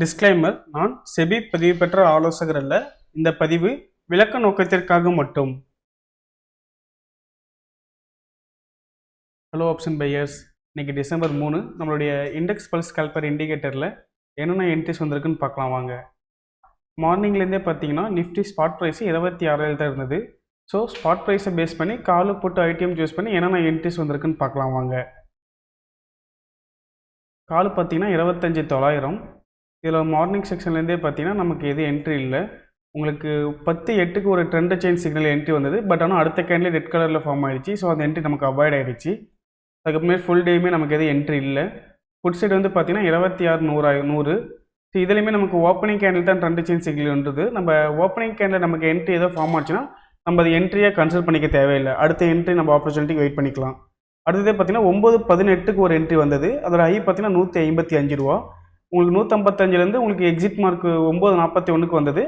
Disclaimer: நான் SEBI பதிவு பெற்ற ஆலோசகர் அல்ல. இந்த பதிவு விளக்க நோக்கத்திற்காக மட்டும். ஹலோ ஆப்ஷன் பையர்ஸ், இன்னைக்கு டிசம்பர் 3. நம்மளுடைய இண்டெக்ஸ் பல்ஸ் கால்பர் இண்டிகேட்டரில் என்னென்ன என்ட்ரிஸ் வந்திருக்குன்னு பார்க்கலாம் வாங்க. மார்னிங்லேருந்தே பார்த்தீங்கன்னா நிஃப்டி ஸ்பாட் ப்ரைஸ் 26 தான் இருந்தது. ஸோ ஸ்பாட் ப்ரைஸை பேஸ் பண்ணி காலு போட்டு ஐடிஎம் சூஸ் பண்ணி என்னென்ன என்ட்ரிஸ் வந்திருக்குன்னு பார்க்கலாம் வாங்க. காலு பார்த்தீங்கன்னா 25,900. இதில் மார்னிங் செக்ஷன்லேருந்தே பார்த்தீங்கன்னா நமக்கு எது என்ட்ரி இல்லை. உங்களுக்கு 10:08க்கு ஒரு ட்ரெண்ட் சேஞ்ச் சிக்னல் என்ட்ரி வந்தது. பட் ஆனால் அடுத்த கேண்டில் ரெட் கலரில் ஃபார்ம் ஆகிடுச்சு. ஸோ அந்த என்ட்ரி நமக்கு அவாய்ட் ஆகிடுச்சு. அதுக்கப்புறமே ஃபுல் டேயுமே நமக்கு எது என்ட்ரி இல்லை. புட் சைடு வந்து பார்த்தீங்கன்னா 26,100. ஸோ இதுலேயுமே நமக்கு ஓப்பனிங் கேண்டில் தான் ட்ரெண்ட் சேஞ்ச் சிக்னல் வந்தது. நம்ம ஓப்பனிங் கேண்டில் நமக்கு என்ட்ரி ஏதோ ஃபார்ம் ஆச்சுன்னா நம்ம அது என்ட்ரியாக கன்சிடர் பண்ணிக்க தேவையில்லை. அடுத்த என்ட்ரி நம்ம ஆப்பர்ச்சுனிட்டிக்கு வெயிட் பண்ணிக்கலாம். அடுத்ததே பார்த்தீங்கன்னா 9:18க்கு ஒரு என்ட்ரி வந்தது. அதோட ஹை பார்த்தீங்கன்னா 155 ரூபா. உங்களுக்கு 155லேருந்து உங்களுக்கு எக்ஸிட் மார்க்கு 9:41க்கு வந்தது.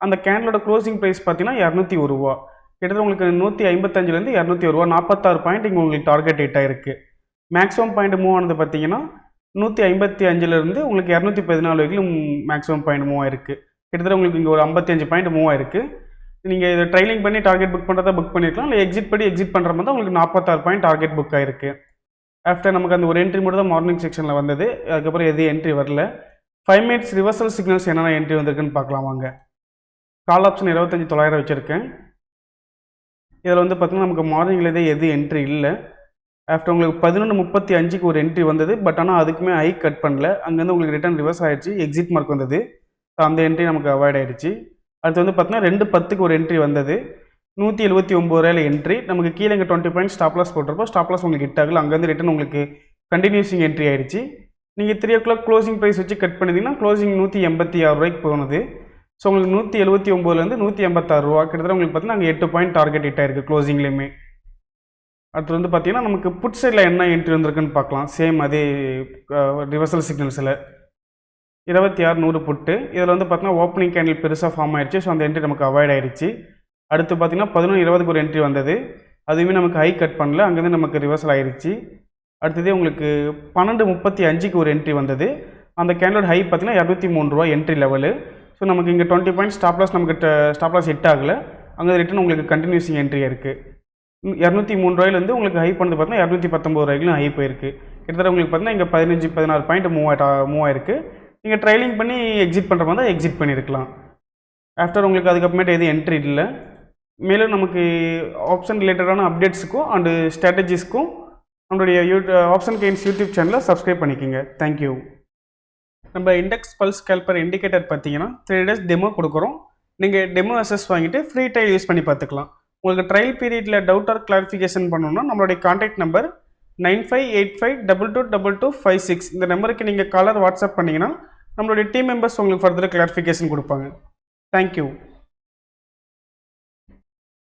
அந்த கேண்டலோட க்ளோசிங் ப்ரைஸ் பார்த்தீங்கன்னா 201 ரூபா. கிட்டத்தட்ட உங்களுக்கு 155லேருந்து 201 ரூபா, 46 பாயிண்ட் இங்கே உங்களுக்கு டார்கெட் ஹிட் ஆயிருக்கு. மேக்ஸிமம் பாயிண்ட் மூவ் ஆனது பார்த்தீங்கன்னா 155லேருந்து உங்களுக்கு 214 வரைக்கும் மேக்ஸிமம் பாயிண்ட் மூவ் ஆயிருக்கு. கிட்டத்தட்ட உங்களுக்கு இங்கே ஒரு 55 பாயிண்ட் மூவ் ஆயிருக்கு. நீங்கள் இதை ட்ரைலிங் பண்ணி டார்கெட் புக் பண்ணுறதா புக் பண்ணியிருக்கலாம். இல்லை எக்ஸிட் பண்ணுற மாதிரி தான் உங்களுக்கு 46 பாயிண்ட் டார்கெட் புக் ஆயிருக்கு. ஆஃப்டர் நமக்கு அந்த ஒரு என்ட்ரி மட்டும் தான் மார்னிங் செக்ஷனில் வந்தது. அதுக்கப்புறம் எது என்ட்ரி வரல. 5 மினிட்ஸ் ரிவர்சல் சிக்னல்ஸ் என்னென்ன என்ட்ரி வந்திருக்குன்னு பார்க்கலாம் வாங்க. கால் ஆப்ஷன் 25,900 வச்சுருக்கேன். இதில் வந்து பார்த்தீங்கன்னா நமக்கு மார்னிங்லேருந்தே எது என்ட்ரி இல்லை. ஆஃப்டர் உங்களுக்கு 11:35க்கு ஒரு என்ட்ரி வந்தது. பட் ஆனால் அதுக்குமே ஹை கட் பண்ணல. அங்கேருந்து உங்களுக்கு ரிட்டர்ன் ரிவர்ஸ் ஆகிடுச்சு. எக்ஸிட் மார்க் வந்தது. ஸோ அந்த என்ட்ரி நமக்கு அவாய்ட் ஆகிடுச்சு. அடுத்து வந்து பார்த்தீங்கன்னா 2:10க்கு ஒரு என்ட்ரி வந்தது. 179 ரூபாயில் என்ட்ரி. நமக்கு கீழே இங்கே 20 பாயிண்ட் ஸ்டாப் லாஸ் போட்டிருப்போம். ஸ்டாப் லாஸ் உங்களுக்கு ஹிட் ஆகல. அங்கேருந்து ரிட்டர்ன் உங்களுக்கு கண்டினியூசிங் என்ட்ரி ஆகிடுச்சு. நீங்கள் 3 o'clock க்ளோசிங் ப்ரைஸ் வச்சு கட் பண்ணிங்கன்னா க்ளோசிங் 186 ரூபாய்க்கு போனது. ஸோ உங்களுக்கு 179லேருந்து 186 ரூபா. கிட்டத்தட்ட உங்களுக்கு பார்த்தீங்கன்னா அங்கே 8 பாயிண்ட் டார்கெட் ஹிட் ஆயிருக்கு க்ளோசிங்லேயுமே. அடுத்து வந்து பார்த்தீங்கன்னா நமக்கு புட் சைடில் என்ன என்ட்ரி வந்திருக்குன்னு பார்க்கலாம். சேம் அதே ரிவர்சல் சிக்னல்ஸில் 26,100 புட்டு. இதில் வந்து பார்த்தீங்கன்னா ஓப்பனிங் கேண்டில் பெருசாக ஃபார்ம் ஆயிடுச்சு. ஸோ அந்த என்ட்ரி நமக்கு அவாய்ட் ஆயிடுச்சு. அடுத்து பார்த்தீங்கன்னா 11:20க்கு ஒரு என்ட்ரி வந்தது. அதுவுமே நமக்கு ஹை கட் பண்ணல. அங்கேருந்து நமக்கு ரிவர்சல் ஆயிடுச்சு. அடுத்ததே உங்களுக்கு 12:35க்கு ஒரு என்ட்ரி வந்தது. அந்த கேண்டலோட ஹை பார்த்தீங்கன்னா 203 ரூபா என்ட்ரி லெவலு. ஸோ நமக்கு இங்கே 20 பாயிண்ட் ஸ்டாப் லாஸ் நமக்கு ஸ்டாப் லாஸ் ஹிட் ஆகலை. அங்கே ரிட்டர்ன் உங்களுக்கு கண்டினியூசிங் என்ட்ரி இருக்குது. 203 ரூபாயிலேருந்து உங்களுக்கு ஹை பண்ணது பார்த்தீங்கன்னா 219 ரூபாய்க்குலாம் ஹை போயிருக்கு. கிட்டத்தட்ட உங்களுக்கு பார்த்தீங்கன்னா இங்கே 15-16 பாயிண்ட் மூவ் ஆயிருக்கு. நீங்கள் ட்ரைலிங் பண்ணி எக்ஸிட் பண்ணுற மாதிரி தான் எக்ஸிட் பண்ணியிருக்கலாம். ஆஃப்டர் உங்களுக்கு அதுக்கப்புறமேட்டு எதுவும் என்ட்ரி இல்லை. மேலும் நமக்கு ஆப்ஷன் ரிலேட்டடான அப்டேட்ஸுக்கும் அண்டு ஸ்ட்ராட்டஜிஸ்க்கும் நம்மளுடைய ஆப்ஷன் கெயின்ஸ் யூடியூப் சேனலை சப்ஸ்கிரைப் பண்ணிக்கோங்க. தேங்க்யூ. நம்ம இண்டெக்ஸ் பல்ஸ் கால்பர் இண்டிகேட்டர் பார்த்தீங்கன்னா 3 days டெமோ கொடுக்குறோம். நீங்கள் டெமோ அசஸ் வாங்கிட்டு ஃப்ரீ ட்ரையல் யூஸ் பண்ணி பார்த்துக்கலாம். உங்களுக்கு ட்ரையல் பீரியடில் டவுட் ஆர் கிளாரிஃபிகேஷன் பண்ணணும்னா நம்மளுடைய கான்டாக்ட் நம்பர் 9585222256. இந்த நம்பருக்கு நீங்கள் காலர் வாட்ஸ்அப் பண்ணிங்கன்னா நம்மளுடைய டீம் மெம்பர்ஸ் உங்களுக்கு ஃபர்தர் கிளாரிஃபிகேஷன் கொடுப்பாங்க. தேங்க்யூ.